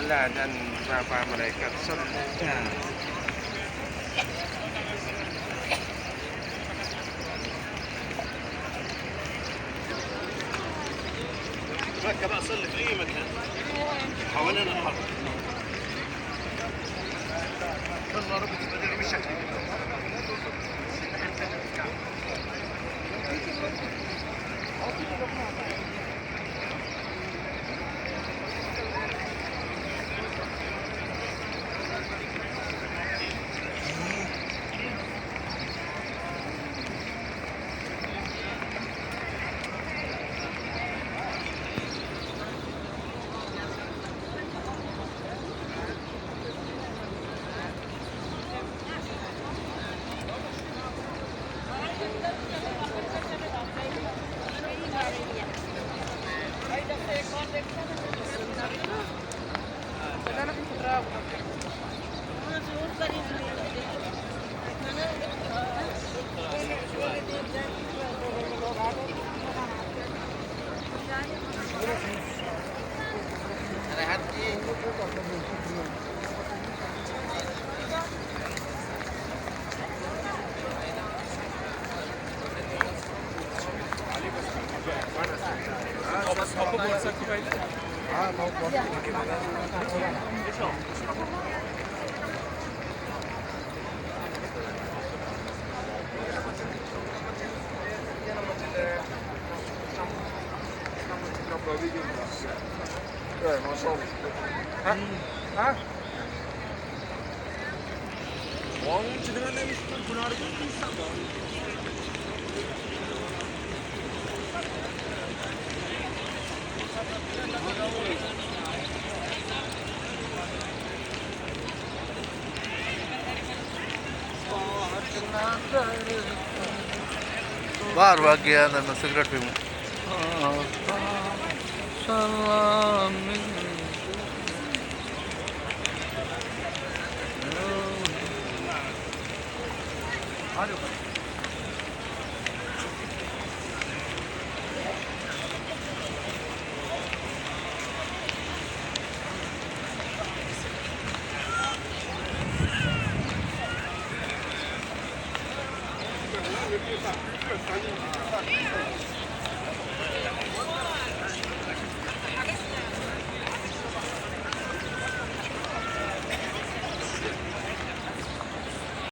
Bahala dan berapa mereka semuanya. ركب اصلي في اي مكان حوالين الحرب والله ربط بدل بالشكل ما شاء الله ها 왕지들은 군화를 비싼다. बाहर भाग गया ना मैं सिगरेट पीऊँ Thank you.